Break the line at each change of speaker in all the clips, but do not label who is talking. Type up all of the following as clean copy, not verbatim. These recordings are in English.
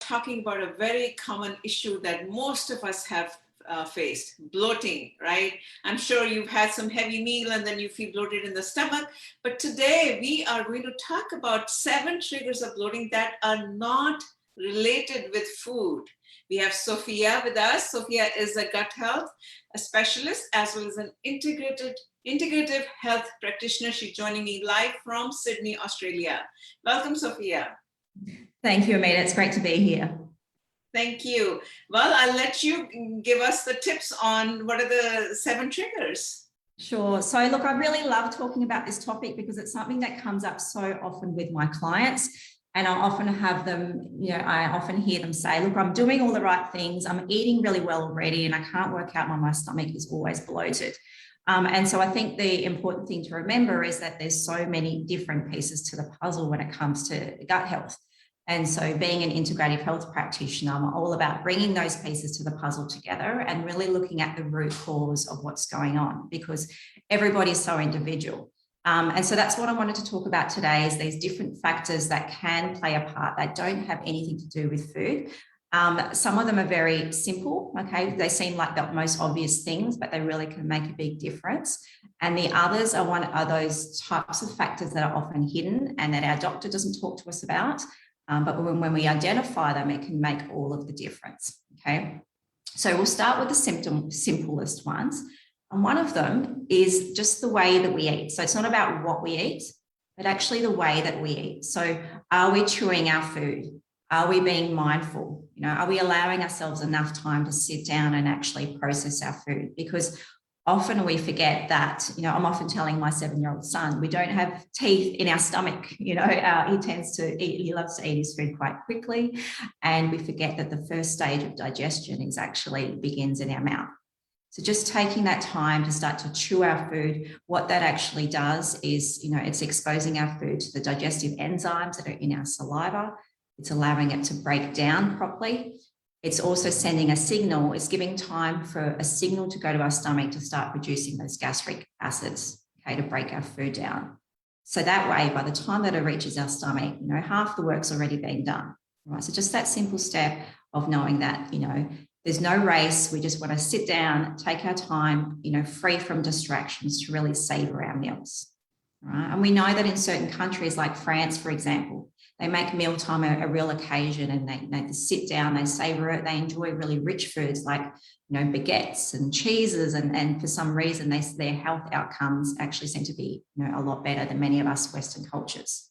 talking about a very common issue that most of us have faced, bloating, right? I'm sure you've had some heavy meal and then you feel bloated in the stomach. But today we are going to talk about 7 triggers of bloating that are not related with food. We have Sophia with us. Sophia is a gut health specialist as well as an integrative health practitioner. She's joining me live from Sydney, Australia. Welcome, Sophia.
Thank you, Amita. It's great to be here.
Thank you. Well, I'll let you give us the tips on what are the 7 triggers.
Sure. So look, I really love talking about this topic because it's something that comes up so often with my clients. And I often have them, I often hear them say, look, I'm doing all the right things. I'm eating really well already and I can't work out why my stomach is always bloated. And so I think the important thing to remember is that there's so many different pieces to the puzzle when it comes to gut health. And so being an integrative health practitioner, I'm all about bringing those pieces to the puzzle together and really looking at the root cause of what's going on because everybody's so individual. And so that's what I wanted to talk about today is these different factors that can play a part that don't have anything to do with food. Some of them are very simple, okay? They seem like the most obvious things, but they really can make a big difference. And the others are those types of factors that are often hidden and that our doctor doesn't talk to us about. But when we identify them, it can make all of the difference, okay? So we'll start with the simplest ones. And one of them is just the way that we eat. So it's not about what we eat, but actually the way that we eat. So are we chewing our food? Are we being mindful? Are we allowing ourselves enough time to sit down and actually process our food? Because often we forget that, I'm often telling my 7-year-old son, we don't have teeth in our stomach. He tends to eat, he loves to eat his food quite quickly. And we forget that the first stage of digestion begins in our mouth. So just taking that time to start to chew our food, what that actually does is, it's exposing our food to the digestive enzymes that are in our saliva. It's allowing it to break down properly. It's also sending a signal. It's giving time for a signal to go to our stomach to start producing those gastric acids, okay, to break our food down. So that way, by the time that it reaches our stomach, half the work's already been done. Right? So just that simple step of knowing that, there's no race. We just want to sit down, take our time, free from distractions to really savor our meals. Right? And we know that in certain countries like France, for example, they make mealtime a real occasion and they sit down, they savor it, they enjoy really rich foods like, baguettes and cheeses. And for some reason, their health outcomes actually seem to be, a lot better than many of us Western cultures.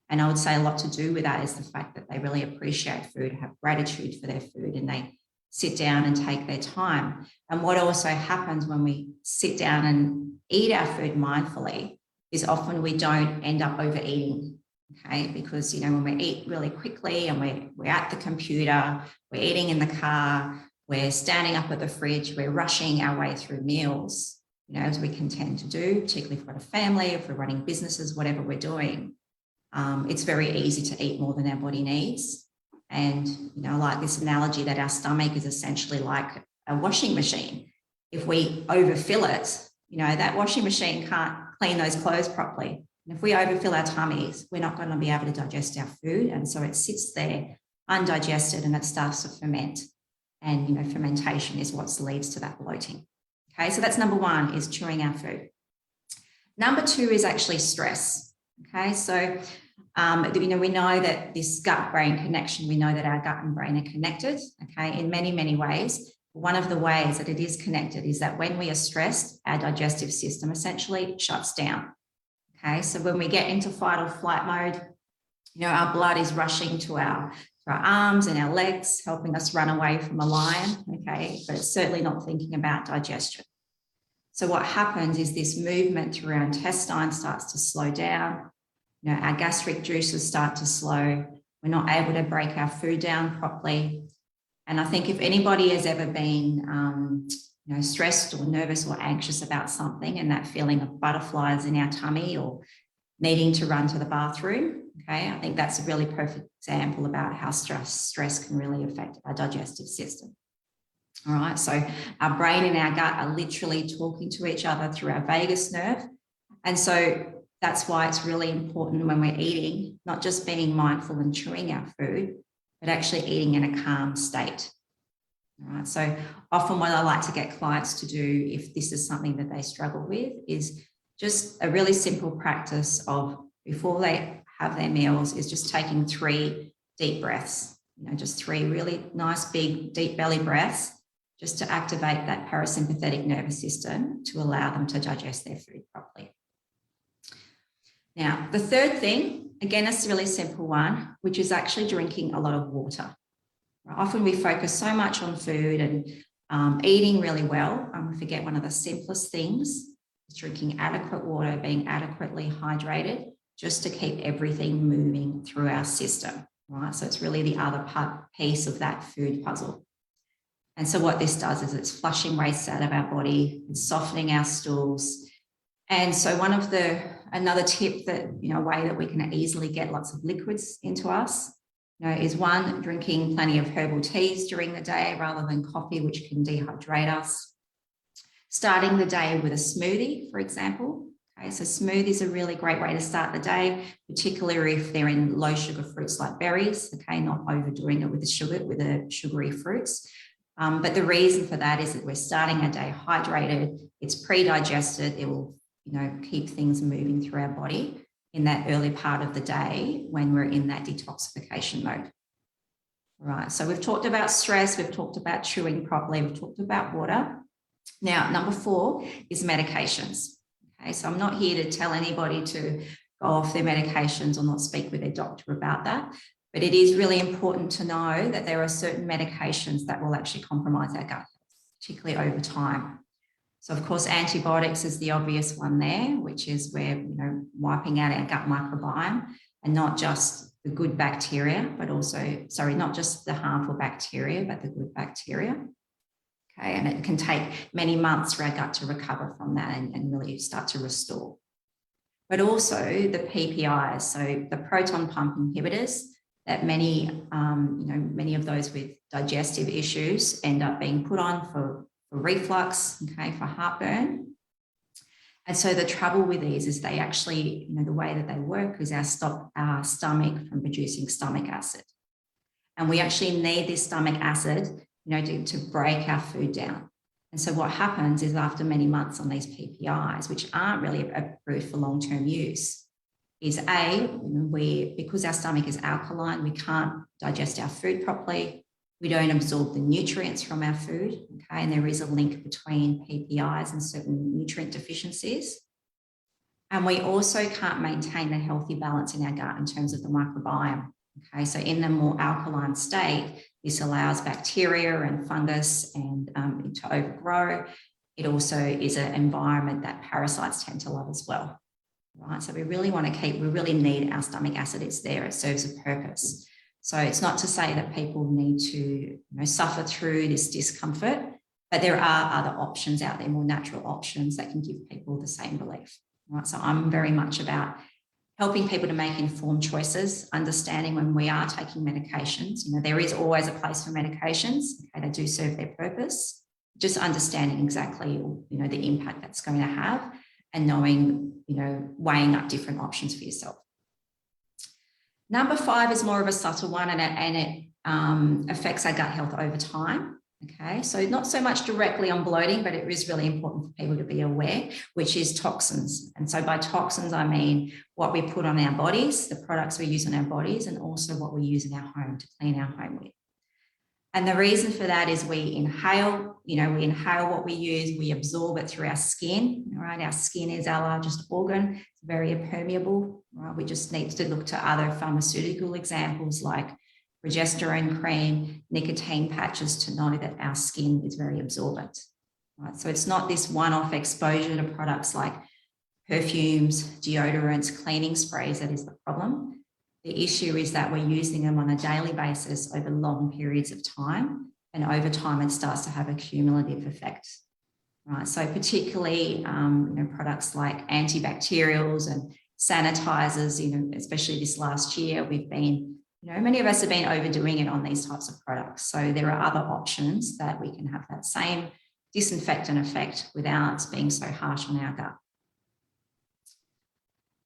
And I would say a lot to do with that is the fact that they really appreciate food, have gratitude for their food, and they sit down and take their time. And what also happens when we sit down and eat our food mindfully is often we don't end up overeating. Okay, because when we eat really quickly and we're at the computer, we're eating in the car, we're standing up at the fridge, we're rushing our way through meals, as we can tend to do, particularly if we've got a family, if we're running businesses, whatever we're doing. It's very easy to eat more than our body needs. And, I like this analogy that our stomach is essentially like a washing machine. If we overfill it, that washing machine can't clean those clothes properly. And if we overfill our tummies, we're not going to be able to digest our food. And so it sits there undigested and it starts to ferment. And, fermentation is what leads to that bloating. Okay, so that's number 1 is chewing our food. Number 2 is actually stress. Okay, so, we know that this gut-brain connection, we know that our gut and brain are connected, okay, in many, many ways. One of the ways that it is connected is that when we are stressed, our digestive system essentially shuts down. Okay, so when we get into fight or flight mode, our blood is rushing to our arms and our legs, helping us run away from a lion, okay, but it's certainly not thinking about digestion. So what happens is this movement through our intestine starts to slow down. Our gastric juices start to slow. We're not able to break our food down properly. And I think if anybody has ever been stressed or nervous or anxious about something and that feeling of butterflies in our tummy or needing to run to the bathroom, okay, I think that's a really perfect example about how stress can really affect our digestive system. All right, so our brain and our gut are literally talking to each other through our vagus nerve. And so that's why it's really important when we're eating, not just being mindful and chewing our food, but actually eating in a calm state. All right. So often what I like to get clients to do, if this is something that they struggle with, is just a really simple practice of before they have their meals is just taking 3 deep breaths, just 3 really nice, big, deep belly breaths, just to activate that parasympathetic nervous system to allow them to digest their food properly. Now, the third thing, again, it's a really simple one, which is actually drinking a lot of water. Often we focus so much on food and eating really well, and we forget one of the simplest things is drinking adequate water, being adequately hydrated, just to keep everything moving through our system, right? So it's really the other piece of that food puzzle. And so what this does is it's flushing waste out of our body, it's softening our stools. And so another tip that, a way that we can easily get lots of liquids into us, is one, drinking plenty of herbal teas during the day rather than coffee, which can dehydrate us. Starting the day with a smoothie, for example. Okay, so smoothies are a really great way to start the day, particularly if they're in low sugar fruits like berries. Okay, not overdoing it with the sugary fruits. But the reason for that is that we're starting our day hydrated. It's pre-digested. It will, keep things moving through our body in that early part of the day when we're in that detoxification mode. Right, so we've talked about stress, we've talked about chewing properly, we've talked about water. Now, number 4 is medications. Okay, so I'm not here to tell anybody to go off their medications or not speak with their doctor about that, but it is really important to know that there are certain medications that will actually compromise our gut health, particularly over time. So of course, antibiotics is the obvious one there, which is where, wiping out our gut microbiome, and not just the good bacteria, but also, not just the harmful bacteria, but the good bacteria. Okay, and it can take many months for our gut to recover from that and really start to restore. But also the PPIs, so the proton pump inhibitors that many of those with digestive issues end up being put on for reflux, okay, for heartburn. And so the trouble with these is they actually, the way that they work is stop our stomach from producing stomach acid. And we actually need this stomach acid, to break our food down. And so what happens is after many months on these PPIs, which aren't really approved for long-term use, is because our stomach is alkaline, we can't digest our food properly. We don't absorb the nutrients from our food, okay? And there is a link between PPIs and certain nutrient deficiencies. And we also can't maintain the healthy balance in our gut in terms of the microbiome, okay? So in the more alkaline state, this allows bacteria and fungus and to overgrow. It also is an environment that parasites tend to love as well, right? So we really need our stomach acid. It's there, it serves a purpose. So it's not to say that people need to suffer through this discomfort, but there are other options out there, more natural options that can give people the same relief. Right? So I'm very much about helping people to make informed choices, understanding when we are taking medications. There is always a place for medications. Okay, they do serve their purpose. Just understanding exactly, the impact that's going to have, and knowing, weighing up different options for yourself. Number 5 is more of a subtle one, and it affects our gut health over time. Okay, so not so much directly on bloating, but it is really important for people to be aware, which is toxins. And so by toxins, I mean what we put on our bodies, the products we use on our bodies, and also what we use in our home to clean our home with. And the reason for that is we inhale what we use, we absorb it through our skin, right? Our skin is our largest organ, it's very permeable, right? We just need to look to other pharmaceutical examples like progesterone cream, nicotine patches to know that our skin is very absorbent, right? So it's not this one-off exposure to products like perfumes, deodorants, cleaning sprays that is the problem. The issue is that we're using them on a daily basis over long periods of time, and over time it starts to have a cumulative effect, right? So particularly, products like antibacterials and sanitizers, especially this last year, we've been, many of us have been overdoing it on these types of products. So there are other options that we can have that same disinfectant effect without being so harsh on our gut.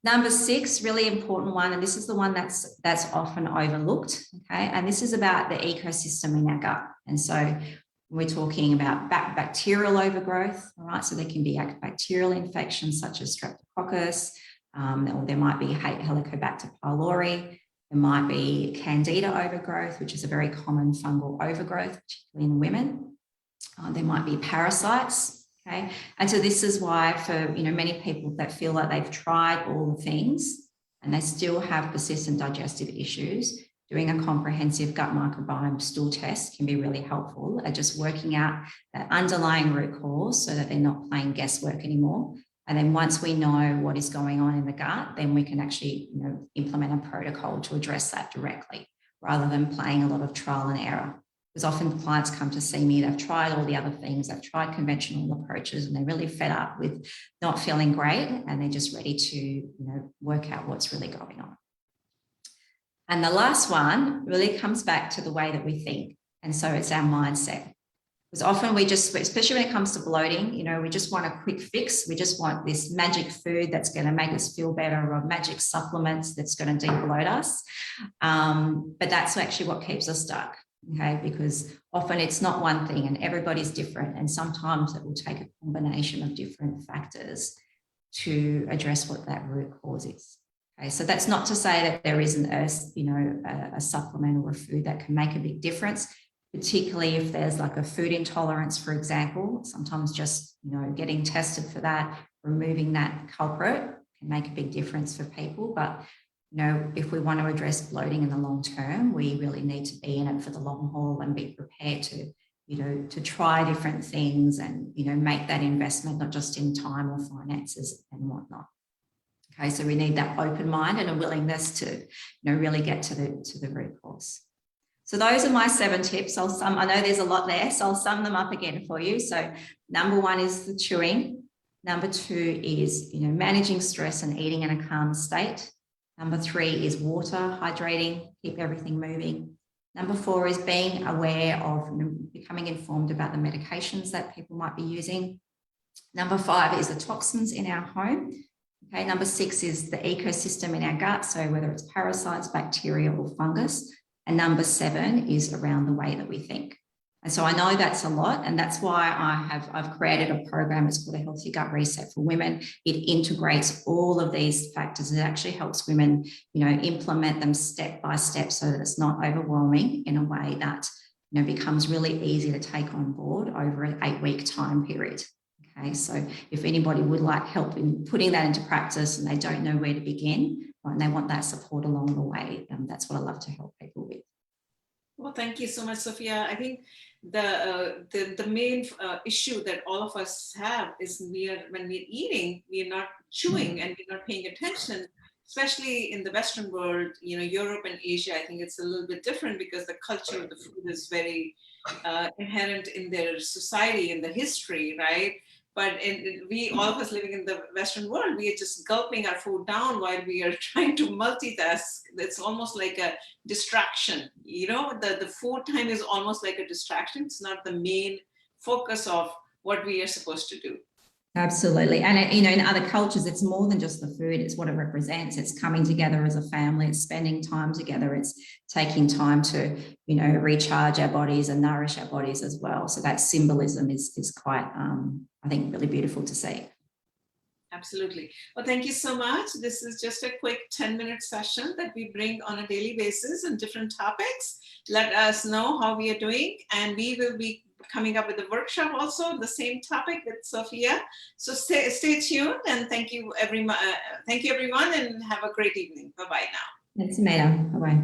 Number 6, really important one, and this is the one that's often overlooked, okay? And this is about the ecosystem in our gut. And so we're talking about bacterial overgrowth, all right? So there can be bacterial infections such as streptococcus, or there might be Helicobacter pylori. There might be candida overgrowth, which is a very common fungal overgrowth, particularly in women. There might be parasites, okay? And so this is why for many people that feel like they've tried all the things and they still have persistent digestive issues, doing a comprehensive gut microbiome stool test can be really helpful at just working out that underlying root cause so that they're not playing guesswork anymore. And then once we know what is going on in the gut, then we can actually implement a protocol to address that directly rather than playing a lot of trial and error. Because often clients come to see me, they've tried all the other things, they've tried conventional approaches and they're really fed up with not feeling great and they're just ready to work out what's really going on. And the last one really comes back to the way that we think. And so it's our mindset. Because often we just, especially when it comes to bloating, we just want a quick fix. We just want this magic food that's going to make us feel better or magic supplements that's going to de-bloat us. But that's actually what keeps us stuck, okay? Because often it's not one thing and everybody's different. And sometimes it will take a combination of different factors to address what that root cause is. Okay, so that's not to say that there isn't a supplement or a food that can make a big difference, particularly if there's like a food intolerance, for example. Sometimes just getting tested for that, removing that culprit can make a big difference for people. But if we want to address bloating in the long term, we really need to be in it for the long haul and be prepared to try different things and make that investment, not just in time or finances and whatnot. Okay, so we need that open mind and a willingness to really get to the root cause. So those are my 7 tips. I know there's a lot there, so I'll sum them up again for you. So number 1 is the chewing. Number 2 is managing stress and eating in a calm state. Number 3 is water, hydrating, keep everything moving. Number 4 is being aware of becoming informed about the medications that people might be using. Number 5 is the toxins in our home. Okay, number 6 is the ecosystem in our gut, so whether it's parasites, bacteria, or fungus. And number 7 is around the way that we think. And so I know that's a lot, and that's why I've created a program. It's called a Healthy Gut Reset for Women. It integrates all of these factors. It actually helps women, implement them step by step so that it's not overwhelming in a way that becomes really easy to take on board over an 8-week time period. Okay, so if anybody would like help in putting that into practice and they don't know where to begin, and they want that support along the way, that's what I love to help people with.
Well, thank you so much, Sophia. I think the main issue that all of us have is when we're eating, we're not chewing and we're not paying attention, especially in the Western world, Europe and Asia. I think it's a little bit different because the culture of the food is very inherent in their society and the history, right? But all of us living in the Western world, we are just gulping our food down while we are trying to multitask. It's almost like a distraction. The food time is almost like a distraction. It's not the main focus of what we are supposed to do.
Absolutely. And, in other cultures, it's more than just the food. It's what it represents. It's coming together as a family. It's spending time together. It's taking time to, recharge our bodies and nourish our bodies as well. So that symbolism is quite, I think, really beautiful to see.
Absolutely. Well, thank you so much. This is just a quick 10-minute session that we bring on a daily basis on different topics. Let us know how we are doing, and we will be coming up with a workshop also, the same topic with Sophia. So stay tuned, and thank you everyone, and have a great evening. Bye-bye now.
Thanks, Amanda. Bye-bye.